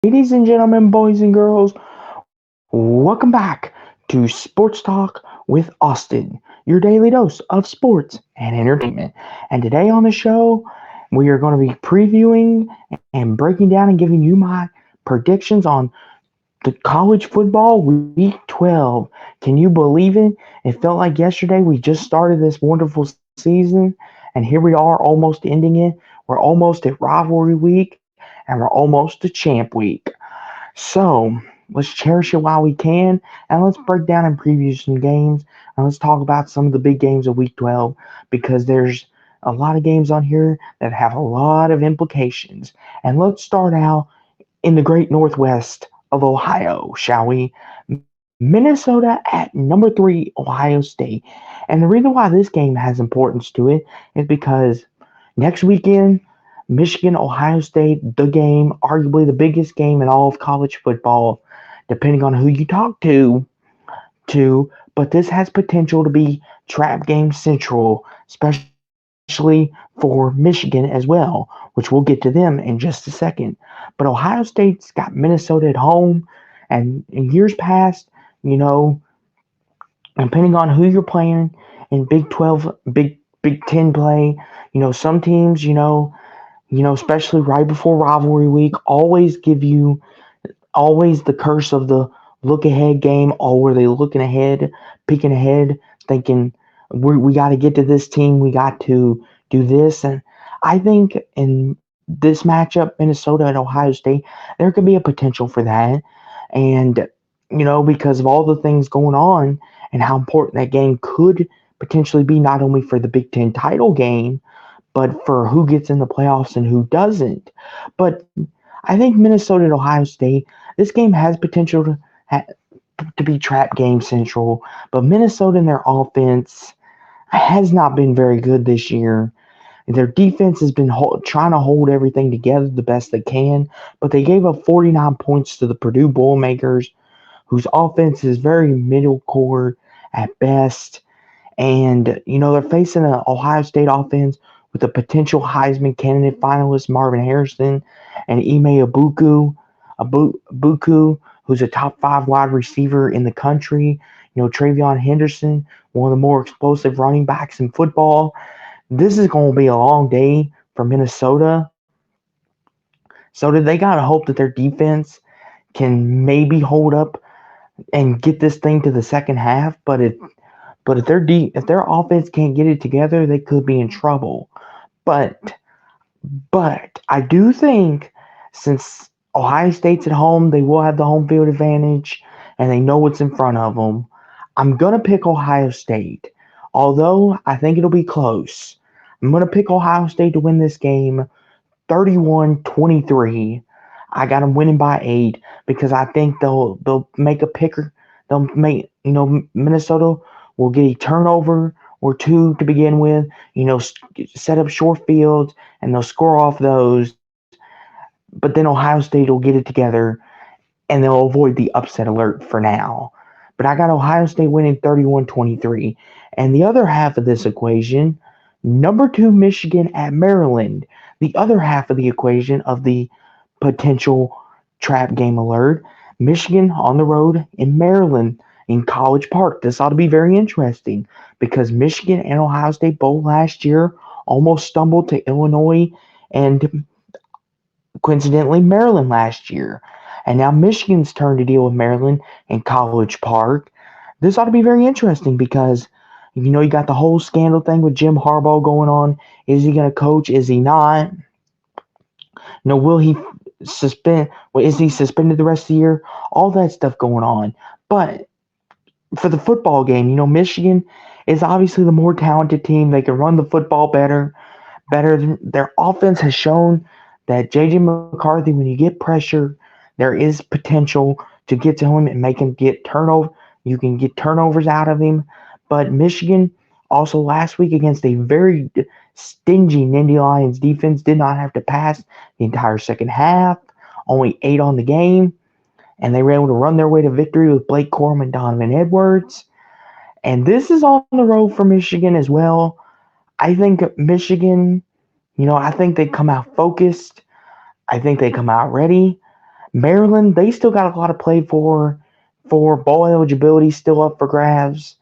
Ladies and gentlemen, boys and girls, welcome back to Sports Talk with Austin, your daily dose of sports and entertainment. And today on the show, we are going to be previewing and breaking down and giving you my predictions on the college football week 12. Can you believe it? It felt like yesterday we just started this wonderful season, and here we are almost ending it. We're almost at rivalry week, and we're almost to champ week. So let's cherish it while we can, and let's break down and preview some games, and let's talk about some of the big games of Week 12 because there's a lot of games on here that have a lot of implications. And let's start out in the great Northwest of Ohio, shall we? Minnesota at number 3, Ohio State. And the reason why this game has importance to it is because next weekend, Michigan, Ohio State, the game, arguably the biggest game in all of college football, depending on who you talk to, but this has potential to be trap game central, especially for Michigan as well, which we'll get to them in just a second. But Ohio State's got Minnesota at home, and in years past, you know, depending on who you're playing in Big 12, Big 10 play, some teams, especially right before rivalry week, always give you always the curse of the look ahead game. Oh, were they looking ahead, peeking ahead, thinking we got to get to this team, we got to do this. And I think in this matchup, Minnesota and Ohio State, there could be a potential for that. And, because of all the things going on and how important that game could potentially be, not only for the Big Ten title game, but for who gets in the playoffs and who doesn't. But I think Minnesota and Ohio State, this game has potential to be trap game central, but Minnesota and their offense has not been very good this year. Their defense has been trying to hold everything together the best they can, but they gave up 49 points to the Purdue Boilermakers, whose offense is very middle core at best. And, they're facing an Ohio State offense with a potential Heisman candidate finalist, Marvin Harrison, and Ime Abuku, who's a top 5 wide receiver in the country. Travion Henderson, one of the more explosive running backs in football. This is going to be a long day for Minnesota. So they got to hope that their defense can maybe hold up and get this thing to the second half. But if their offense can't get it together, they could be in trouble. But I do think since Ohio State's at home, they will have the home field advantage and they know what's in front of them. I'm going to pick Ohio State, although I think it'll be close. I'm going to pick Ohio State to win this game 31-23. I got them winning by 8 because I think they'll make a picker. They'll make, Minnesota will get a turnover or two to begin with, set up short fields, and they'll score off those. But then Ohio State will get it together, and they'll avoid the upset alert for now. But I got Ohio State winning 31-23. And the other half of this equation, number 2 Michigan at Maryland, the other half of the equation of the potential trap game alert, Michigan on the road in Maryland in College Park. This ought to be very interesting because Michigan and Ohio State both last year almost stumbled to Illinois and coincidentally Maryland last year. And now Michigan's turn to deal with Maryland in College Park. This ought to be very interesting because you got the whole scandal thing with Jim Harbaugh going on. Is he going to coach? Is he not? Will he suspend? Is he suspended the rest of the year? All that stuff going on. But for the football game, Michigan is obviously the more talented team. They can run the football better. Their offense has shown that J.J. McCarthy, when you get pressure, there is potential to get to him and make him get turnover. You can get turnovers out of him. But Michigan also last week against a very stingy Nittany Lions defense did not have to pass the entire second half. Only 8 on the game. And they were able to run their way to victory with Blake Corum and Donovan Edwards. And this is on the road for Michigan as well. I think Michigan, I think they come out focused. I think they come out ready. Maryland, they still got a lot to play for bowl eligibility still up for grabs.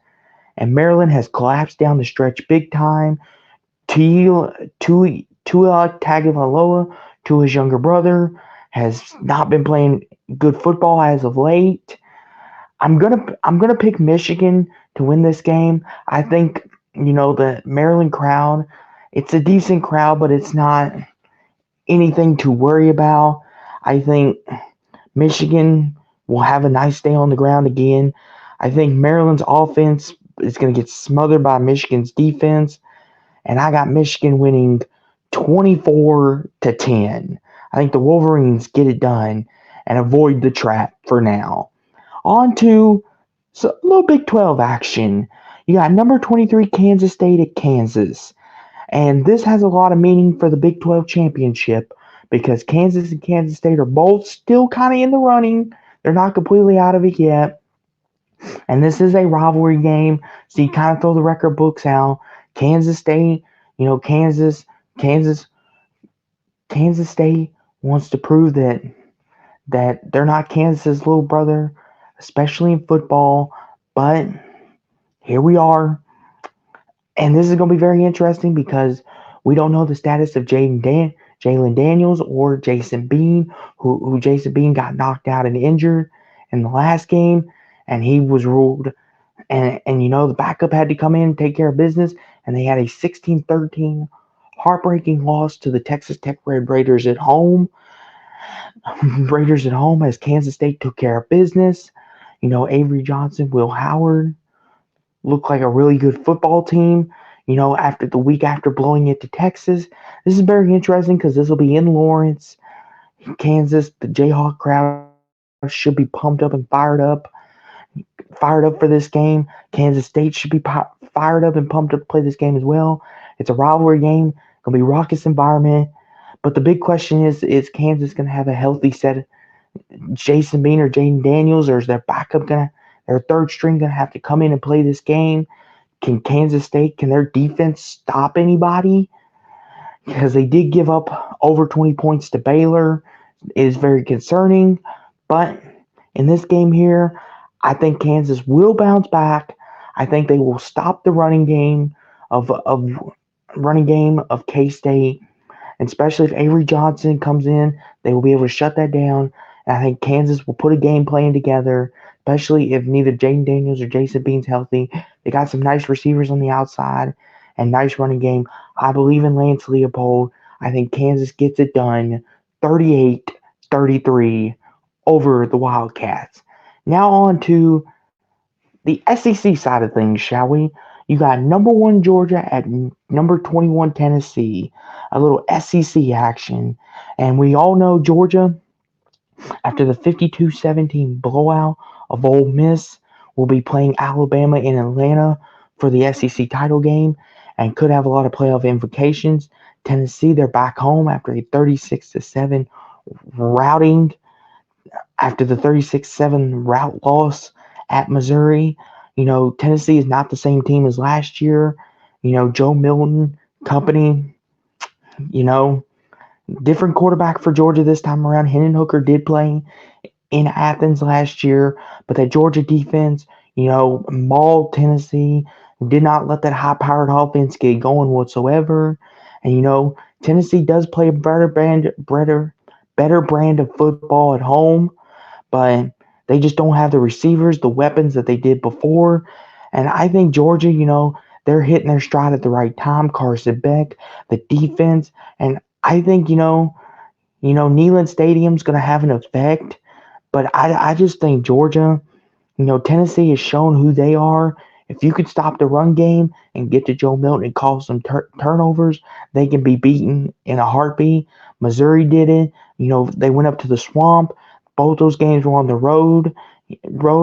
And Maryland has collapsed down the stretch big time. Tua Tagovailoa, Tua's younger brother, has not been playing good football as of late. I'm gonna pick Michigan to win this game. I think the Maryland crowd. It's a decent crowd, but it's not anything to worry about. I think Michigan will have a nice day on the ground again. I think Maryland's offense is going to get smothered by Michigan's defense, and I got Michigan winning 24-10. I think the Wolverines get it done and avoid the trap for now. On to a little Big 12 action. You got number 23 Kansas State at Kansas. And this has a lot of meaning for the Big 12 championship because Kansas and Kansas State are both still kind of in the running. They're not completely out of it yet. And this is a rivalry game, so you kind of throw the record books out. Kansas State, Kansas, Kansas State wants to prove that they're not Kansas's little brother, especially in football. But here we are. And this is going to be very interesting because we don't know the status of Jalen Daniels or Jason Bean, who Jason Bean got knocked out and injured in the last game, and he was ruled. And the backup had to come in and take care of business, and they had a 16-13 heartbreaking loss to the Texas Tech Red Raiders at home. Raiders at home as Kansas State took care of business. Avery Johnson, Will Howard look like a really good football team, after the week after blowing it to Texas. This is very interesting because this will be in Lawrence, Kansas. The Jayhawk crowd should be pumped up and fired up for this game. Kansas State should be fired up and pumped up to play this game as well. It's a rivalry game, gonna be raucous environment. But the big question is Kansas gonna have a healthy set? Jason Bean or Jaden Daniels, or is their third string gonna have to come in and play this game? Can their defense stop anybody? Because they did give up over 20 points to Baylor. It is very concerning. But in this game here, I think Kansas will bounce back. I think they will stop the running game of K-State. And especially if Avery Johnson comes in, they will be able to shut that down. And I think Kansas will put a game plan together, especially if neither Jaden Daniels or Jason Bean's healthy. They got some nice receivers on the outside and nice running game. I believe in Lance Leopold. I think Kansas gets it done 38-33 over the Wildcats. Now on to the SEC side of things, shall we? You got number 1 Georgia at number 21 Tennessee. A little SEC action. And we all know Georgia, after the 52-17 blowout of Ole Miss, will be playing Alabama in Atlanta for the SEC title game and could have a lot of playoff implications. Tennessee, they're back home after a 36-7 routing after the 36-7 rout loss at Missouri. Tennessee is not the same team as last year. Joe Milton company, different quarterback for Georgia this time around. Hendon Hooker did play in Athens last year, but that Georgia defense, mauled Tennessee, did not let that high-powered offense get going whatsoever. And, Tennessee does play a better brand of football at home, but they just don't have the receivers, the weapons that they did before. And I think Georgia, they're hitting their stride at the right time. Carson Beck, the defense, and I think, Neyland Stadium's going to have an effect. But I just think Georgia, Tennessee has shown who they are. If you could stop the run game and get to Joe Milton and cause some turnovers, they can be beaten in a heartbeat. Missouri did it. They went up to the Swamp. Both those games were on the road.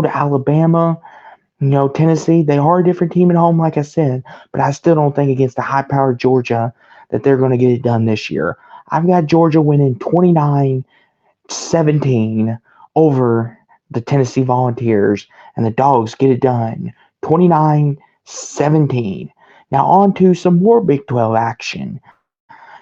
Alabama. Tennessee, they are a different team at home, like I said, but I still don't think against the high-powered Georgia that they're going to get it done this year. I've got Georgia winning 29-17 over the Tennessee Volunteers, and the Dogs get it done 29-17. Now on to some more Big 12 action.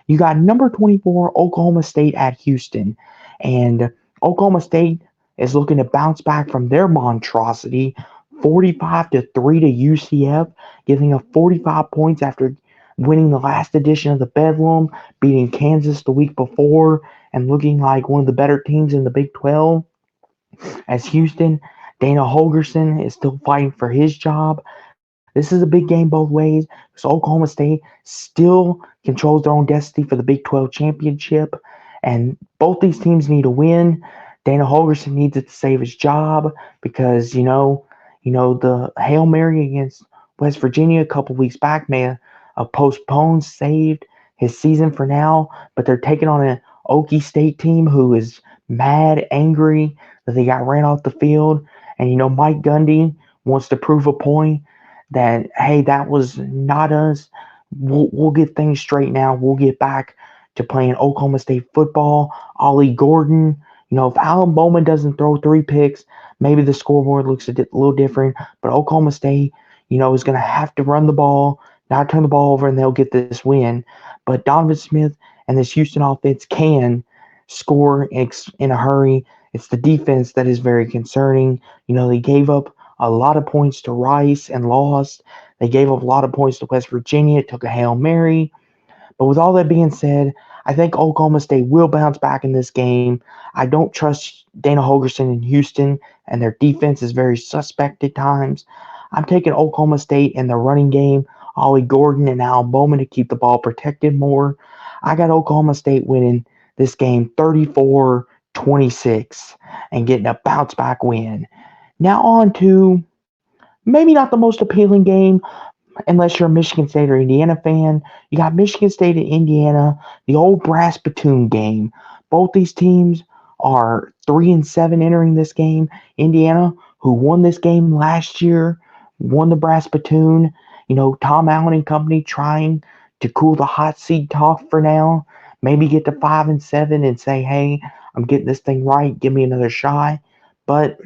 You got number 24 Oklahoma State at Houston, and Oklahoma State is looking to bounce back from their monstrosity, 45-3 to UCF, giving up 45 points after winning the last edition of the Bedlam, beating Kansas the week before, and looking like one of the better teams in the Big 12. As Houston, Dana Holgerson is still fighting for his job. This is a big game both ways because Oklahoma State still controls their own destiny for the Big 12 championship, and both these teams need a win. Dana Holgerson needs it to save his job because the Hail Mary against West Virginia a couple weeks back may have postponed, saved his season for now, but they're taking on an Okie State team who is mad, angry that they got ran off the field, and Mike Gundy wants to prove a point that hey, that was not us. We'll get things straight now. We'll get back to playing Oklahoma State football. Ollie Gordon, if Alan Bowman doesn't throw 3 picks, maybe the scoreboard looks a little different. But Oklahoma State, is going to have to run the ball, not turn the ball over, and they'll get this win. But Donovan Smith and this Houston offense can score in a hurry. It's the defense that is very concerning. They gave up a lot of points to Rice and lost. They gave up a lot of points to West Virginia, took a Hail Mary. But with all that being said, I think Oklahoma State will bounce back in this game. I don't trust Dana Holgerson in Houston, and their defense is very suspect at times. I'm taking Oklahoma State in the running game, Ollie Gordon and Al Bowman to keep the ball protected more. I got Oklahoma State winning this game 34-26 and getting a bounce back win. Now on to maybe not the most appealing game, unless you're a Michigan State or Indiana fan. You got Michigan State and Indiana, the old brass platoon game. Both these teams are 3-7 entering this game. Indiana, who won this game last year, won the brass platoon. Tom Allen and company trying to cool the hot seat talk for now. Maybe get to 5-7 and say, hey, I'm getting this thing right. Give me another shot. But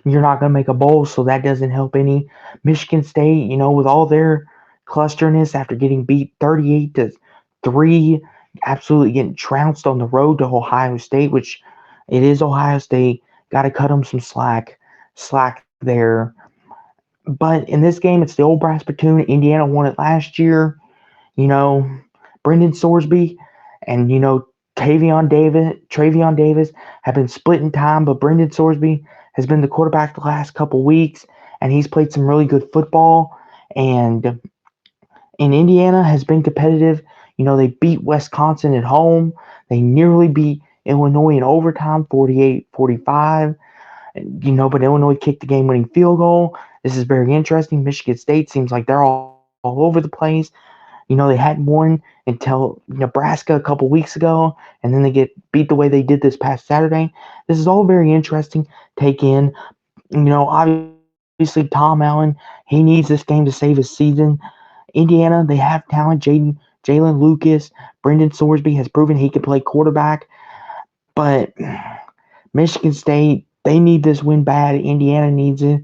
you're not going to make a bowl, so that doesn't help any. Michigan State, with all their clusterness after getting beat 38-3, absolutely getting trounced on the road to Ohio State, which it is Ohio State. Got to cut them some slack there. But in this game, it's the old brass platoon. Indiana won it last year. Brendan Sorsby and Travion Davis have been splitting time, but Brendan Sorsby has been the quarterback the last couple weeks, and he's played some really good football. And in Indiana has been competitive. They beat Wisconsin at home. They nearly beat Illinois in overtime, 48-45. But Illinois kicked the game-winning field goal. This is very interesting. Michigan State seems like they're all over the place. They hadn't won until Nebraska a couple weeks ago, and then they get beat the way they did this past Saturday. This is all very interesting. Take in, obviously Tom Allen, he needs this game to save his season. Indiana, they have talent. Jalen Lucas, Brendan Sorsby has proven he can play quarterback, but Michigan State, they need this win bad. Indiana needs it.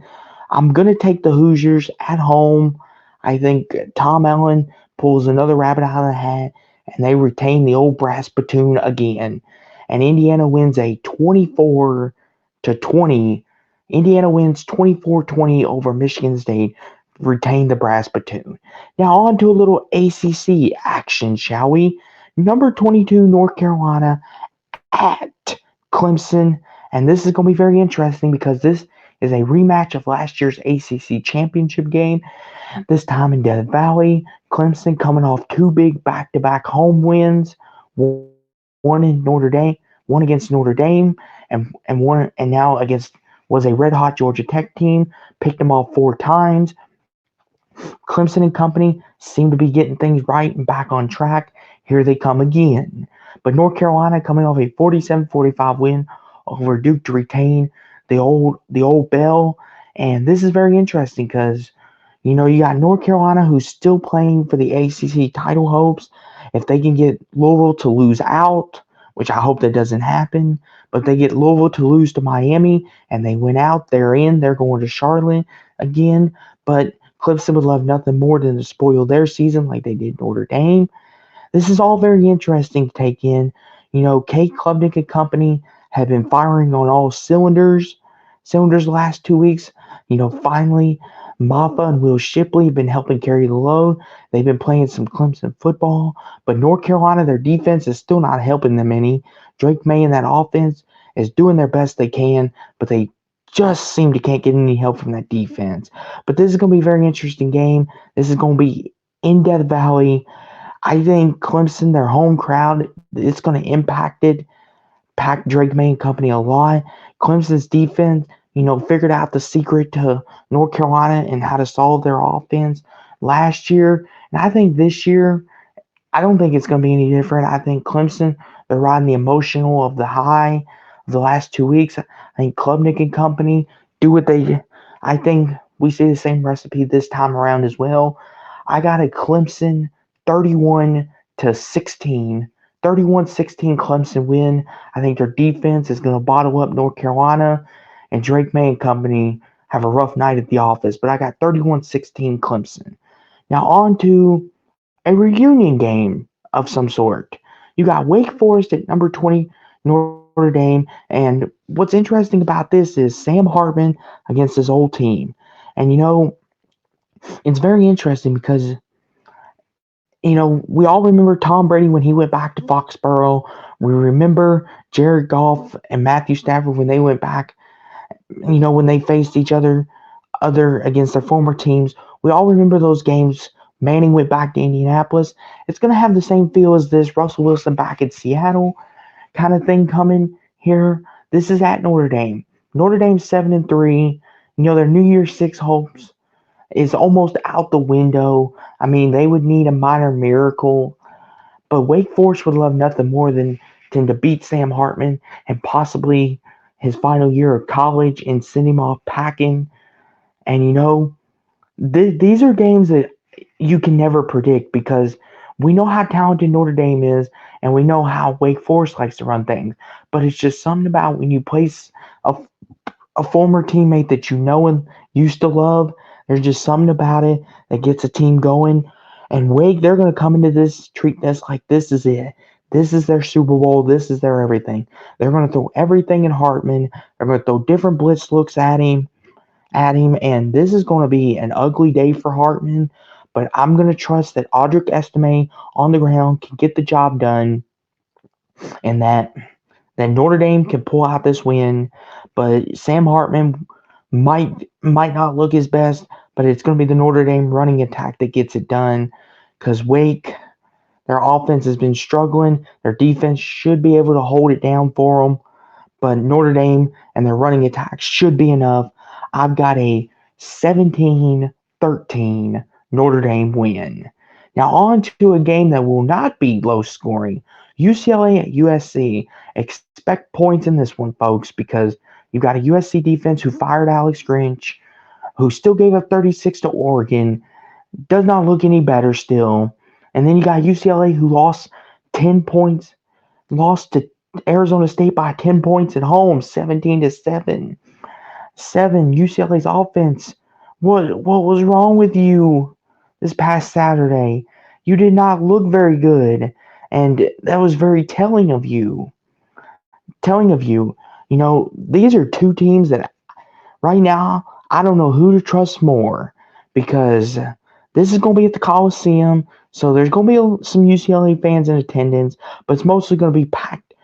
I'm going to take the Hoosiers at home. I think Tom Allen pulls another rabbit out of the hat, and they retain the old brass platoon again. And Indiana wins a 24-20. Indiana wins 24-20 over Michigan State, retain the brass platoon. Now on to a little ACC action, shall we? Number 22, North Carolina at Clemson. And this is going to be very interesting because this is a rematch of last year's ACC championship game. This time in Death Valley, Clemson coming off 2 big back-to-back home wins, one against Notre Dame, and now against was a red-hot Georgia Tech team. Picked them off 4 times. Clemson and company seem to be getting things right and back on track. Here they come again. But North Carolina coming off a 47-45 win over Duke to retain the old bell. And this is very interesting because you got North Carolina who's still playing for the ACC title hopes. If they can get Louisville to lose out, which I hope that doesn't happen, but they get Louisville to lose to Miami and they win out, they're in. They're going to Charlotte again. But Clemson would love nothing more than to spoil their season like they did Notre Dame. This is all very interesting to take in. Kate Klubnik and company have been firing on all cylinders the last 2 weeks. Finally, Maffa and Will Shipley have been helping carry the load. They've been playing some Clemson football, but North Carolina, their defense is still not helping them any. Drake May and that offense is doing their best they can, but they just seem to can't get any help from that defense. But this is going to be a very interesting game. This is going to be in Death Valley. I think Clemson, their home crowd, it's going to pack Drake May and company a lot. Clemson's defense, figured out the secret to North Carolina and how to solve their offense last year. And I think this year, I don't think it's going to be any different. I think Clemson, they're riding the emotional of the high of the last 2 weeks. I think Klubnik and company do what they do. I think we see the same recipe this time around as well. I got a Clemson 31-16. 31-16 Clemson win. I think their defense is going to bottle up North Carolina, and Drake May and company have a rough night at the office. But I got 31-16 Clemson. Now on to a reunion game of some sort. You got Wake Forest at number 20 Notre Dame, and what's interesting about this is Sam Hartman against his old team. And it's very interesting because we all remember Tom Brady when he went back to Foxborough. We remember Jared Goff and Matthew Stafford when they went back, when they faced each other against their former teams. We all remember those games. Manning went back to Indianapolis. It's going to have the same feel as this Russell Wilson back in Seattle kind of thing coming here. This is at Notre Dame. Notre Dame 7-3. Their New Year's Six hopes is almost out the window. I mean, they would need a minor miracle, but Wake Forest would love nothing more than to beat Sam Hartman and possibly his final year of college and send him off packing. And these are games that you can never predict because we know how talented Notre Dame is and we know how Wake Forest likes to run things. But it's just something about when you place a former teammate that you know and used to love, there's just something about it that gets a team going. And Wake, they're going to come into this, treat this like this is it. This is their Super Bowl. This is their everything. They're going to throw everything in Hartman. They're going to throw different blitz looks at him. And this is going to be an ugly day for Hartman. But I'm going to trust that Audric Estime on the ground can get the job done and that Notre Dame can pull out this win. But Sam Hartman might not look his best, but it's going to be the Notre Dame running attack that gets it done because Wake, their offense has been struggling. Their defense should be able to hold it down for them, but Notre Dame and their running attack should be enough. I've got a 17-13 Notre Dame win. Now on to a game that will not be low scoring. UCLA at USC. Expect points in this one, folks, because you've got a USC defense who fired Alex Grinch, who still gave up 36 to Oregon, does not look any better still. And then you got UCLA who lost 10 points, lost to Arizona State by 10 points at home, 17-7. UCLA's offense. What was wrong with you this past Saturday? You did not look very good, and that was very telling of you. These are two teams that right now I don't know who to trust more because this is going to be at the Coliseum, so there's going to be some UCLA fans in attendance, but it's mostly going to be packed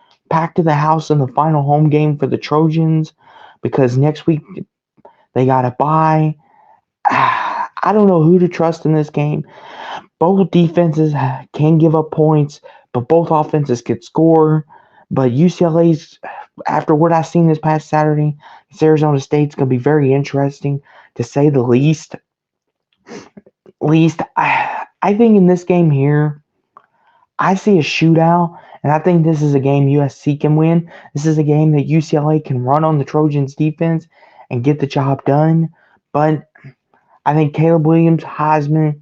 to the house in the final home game for the Trojans because next week they got to bye. I don't know who to trust in this game. Both defenses can give up points, but both offenses could score. But UCLA's, after what I've seen this past Saturday, Arizona State's going to be very interesting, to say the least. I think in this game here, I see a shootout, and I think this is a game USC can win. This is a game that UCLA can run on the Trojans' defense and get the job done. But I think Caleb Williams, Heisman,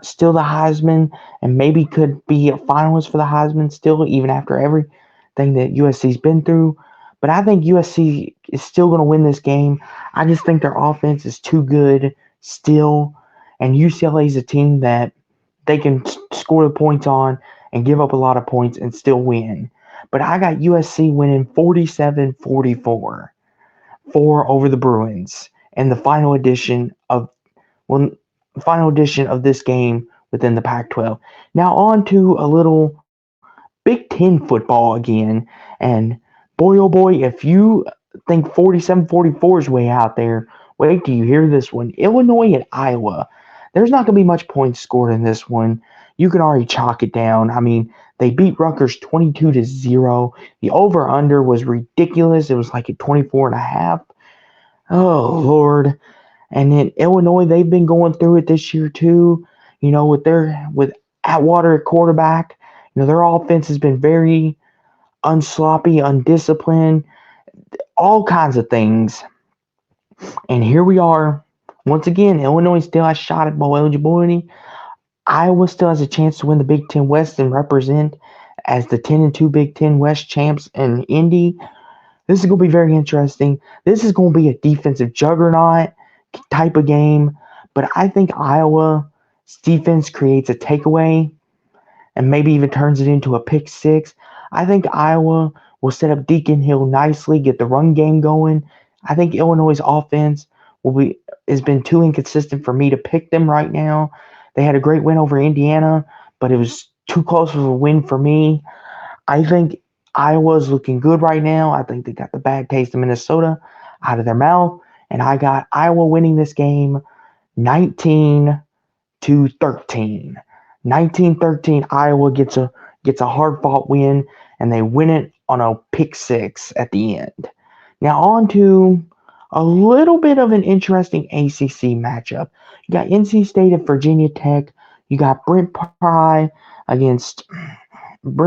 still the Heisman, and maybe could be a finalist for the Heisman still, even after everything that USC's been through. But I think USC is still going to win this game. I just think their offense is too good still, and UCLA is a team that they can score the points on and give up a lot of points and still win. but I got USC winning 47-44 over the Bruins in the well, final edition of this game within the Pac-12. Now on to a little Big Ten football again, and boy oh boy, if you think 47-44 is way out there, wait till you hear this one. Illinois at Iowa. There's not going to be much points scored in this one. You can already chalk it down. I mean, they beat Rutgers 22-0. The over-under was ridiculous. It was like at 24.5. Oh, Lord. And then Illinois, they've been going through it this year too. With Atwater at quarterback, their offense has been very unsloppy, undisciplined, all kinds of things. And here we are. Once again, Illinois still has a shot at bowl eligibility. Iowa still has a chance to win the Big Ten West and represent as the 10-2 Big Ten West champs in Indy. This is going to be very interesting. This is going to be a defensive juggernaut type of game, but I think Iowa's defense creates a takeaway and maybe even turns it into a pick six. I think Iowa will set up Deacon Hill nicely, get the run game going. I think Illinois' offense has been too inconsistent for me to pick them right now. They had a great win over Indiana, but it was too close of a win for me. I think Iowa's looking good right now. I think they got the bad taste of Minnesota out of their mouth, and I got Iowa winning this game 19-13. 19-13, Iowa gets a hard-fought win, and they win it on a pick six at the end. Now on to a little bit of an interesting ACC matchup. You got NC State at Virginia Tech. You got Brent Pry against you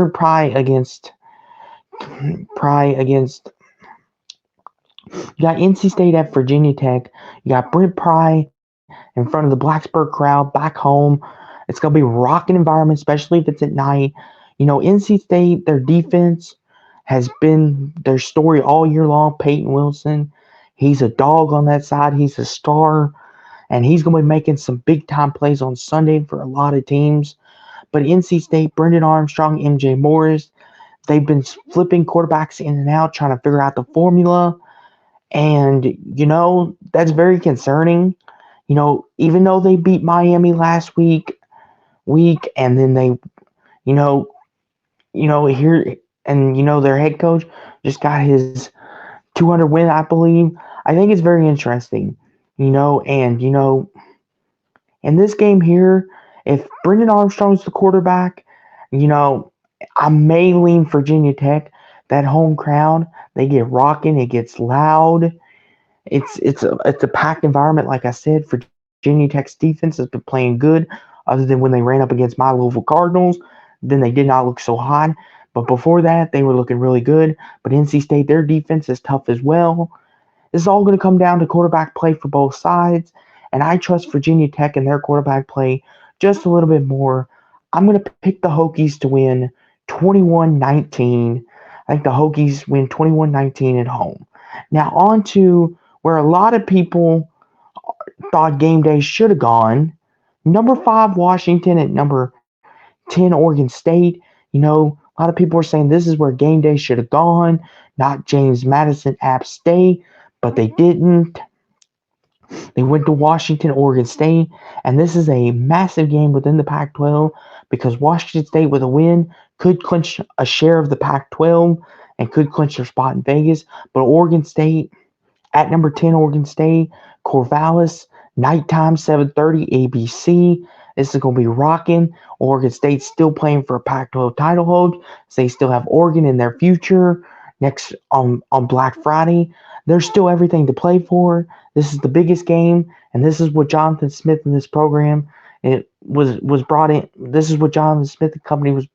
got NC State at Virginia Tech. You got Brent Pry in front of the Blacksburg crowd back home. It's going to be a rocking environment, especially if it's at night. NC State, their defense has been their story all year long. Peyton Wilson, he's a dog on that side. He's a star, and he's going to be making some big-time plays on Sunday for a lot of teams. But NC State, Brendan Armstrong, MJ Morris, they've been flipping quarterbacks in and out, trying to figure out the formula. And, that's very concerning. Even though they beat Miami last week, and then they, here, and, their head coach just got his 200 win, I believe. I think it's very interesting, and, in this game here, if Brendan Armstrong's the quarterback, I may lean Virginia Tech. That home crowd, they get rocking. It gets loud. It's a packed environment. Like I said, Virginia Tech's defense has been playing good, other than when they ran up against my Louisville Cardinals. Then they did not look so hot. But before that, they were looking really good. But NC State, their defense is tough as well. This is all going to come down to quarterback play for both sides. And I trust Virginia Tech and their quarterback play just a little bit more. I'm going to pick the Hokies to win 21-19. I think the Hokies win 21-19 at home. Now on to where a lot of people thought game day should have gone. Number 5, Washington, at number 10, Oregon State. A lot of people were saying this is where game day should have gone, not James Madison, App State, but they didn't. They went to Washington, Oregon State, and this is a massive game within the Pac-12 because Washington State, with a win, could clinch a share of the Pac-12 and could clinch their spot in Vegas. But Oregon State, at number 10, Oregon State, Corvallis, nighttime, 7:30, ABC. This is going to be rocking. Oregon State's still playing for a Pac-12 title hold. So they still have Oregon in their future next on Black Friday. There's still everything to play for. This is the biggest game, and this is what Jonathan Smith and this program was brought in. This is what Jonathan Smith and company was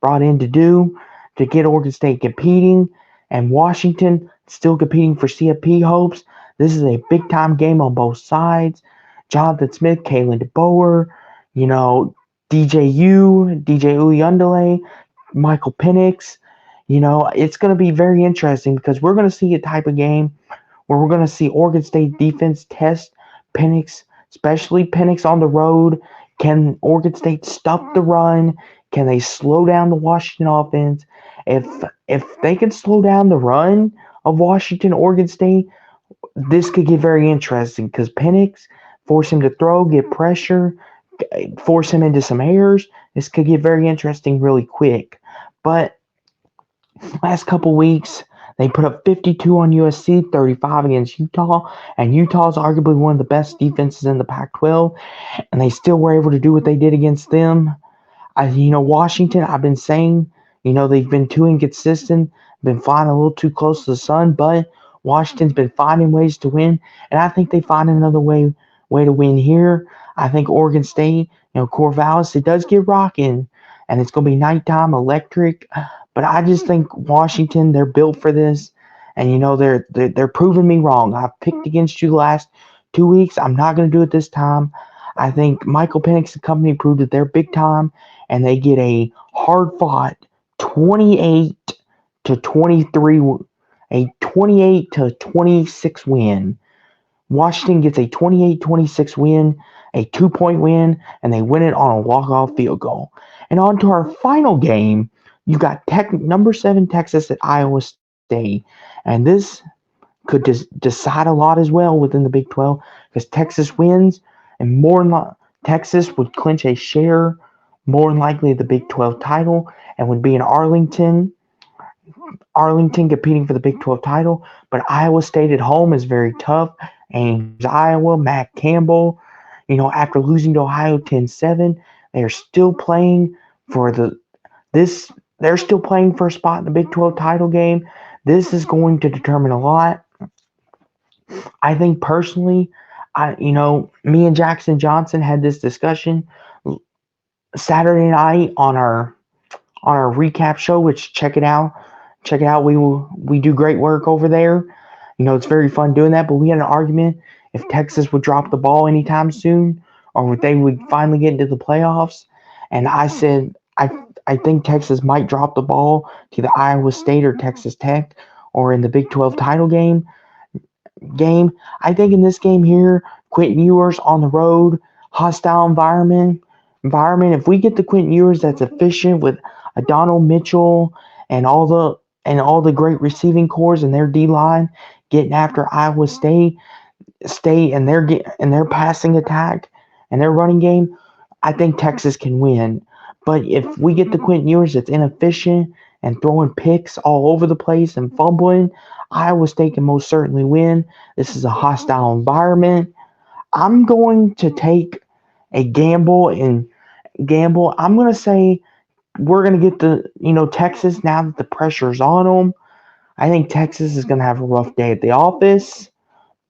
brought in to do, to get Oregon State competing, and Washington still competing for CFP hopes. This is a big-time game on both sides. Jonathan Smith, Kalen DeBoer, DJ Uyundele, Michael Penix. It's going to be very interesting because we're going to see a type of game where we're going to see Oregon State defense test Penix, especially Penix on the road. Can Oregon State stop the run? Can they slow down the Washington offense? If if they can slow down the run of Washington, Oregon State, this could get very interesting because Penix force him to throw, get pressure, force him into some errors. This could get very interesting really quick. But last couple weeks, they put up 52 on USC, 35 against Utah, and Utah's arguably one of the best defenses in the Pac-12, and they still were able to do what they did against them. Washington, I've been saying, they've been too inconsistent, been flying a little too close to the sun, but Washington's been finding ways to win, and I think they find another way to win here. I think Oregon State, Corvallis, it does get rocking, and it's going to be nighttime, electric, but I just think Washington, they're built for this, and they're proving me wrong. I've picked against you the last 2 weeks. I'm not going to do it this time. I think Michael Penix and company proved that they're big time, and they get a hard-fought 28-23, a 28-26 win. Washington gets a 28-26 win, a 2-point win, and they win it on a walk-off field goal. And on to our final game, you got number 7 Texas at Iowa State, and this could decide a lot as well within the Big 12 because Texas wins, and Texas would clinch a share more than likely the Big 12 title and would be in Arlington competing for the Big 12 title. But Iowa State at home is very tough. And Iowa, Matt Campbell, after losing to Ohio 10-7, they're still playing for they're still playing for a spot in the Big 12 title game. This is going to determine a lot. I think personally, me and Jackson Johnson had this discussion Saturday night on our recap show, which check it out. Check it out. We do great work over there. It's very fun doing that, but we had an argument if Texas would drop the ball anytime soon or if they would finally get into the playoffs. And I said I think Texas might drop the ball to the Iowa State or Texas Tech or in the Big 12 title game. I think in this game here, Quentin Ewers on the road, hostile environment. If we get the Quentin Ewers that's efficient with a Donald Mitchell and all the great receiving cores and their D line getting after Iowa State and their passing attack and their running game, I think Texas can win. But if we get the Quentin Ewers that's inefficient and throwing picks all over the place and fumbling, Iowa State can most certainly win. This is a hostile environment. I'm going to take a gamble. I'm going to say we're going to get Texas now that the pressure's on them. I think Texas is going to have a rough day at the office,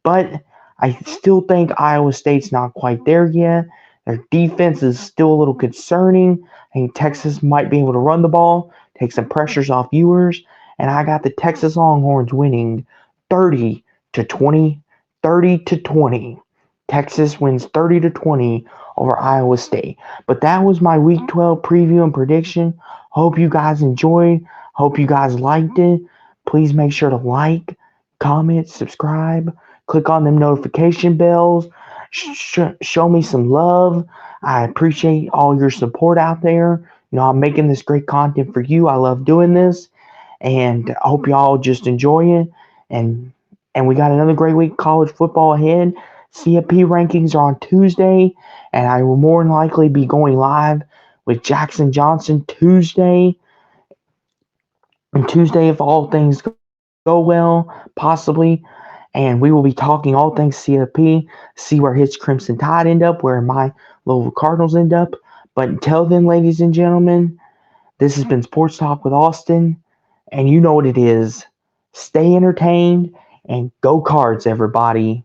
but I still think Iowa State's not quite there yet. Their defense is still a little concerning. I think Texas might be able to run the ball, take some pressures off Ewers, and I got the Texas Longhorns winning 30-20. Texas wins 30-20 over Iowa State. But that was my Week 12 preview and prediction. Hope you guys enjoyed. Hope you guys liked it. Please make sure to like, comment, subscribe, click on them notification bells. Show me some love. I appreciate all your support out there. I'm making this great content for you. I love doing this, and I hope y'all just enjoy it. And we got another great week of college football ahead. CFP rankings are on Tuesday, and I will more than likely be going live with Jackson Johnson Tuesday. And Tuesday, if all things go well, possibly. And we will be talking all things CFP, see where his Crimson Tide end up, where my Louisville Cardinals end up. But until then, ladies and gentlemen, this has been Sports Talk with Austin. And you know what it is. Stay entertained and go Cards, everybody.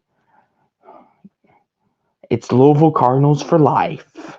It's Louisville Cardinals for life.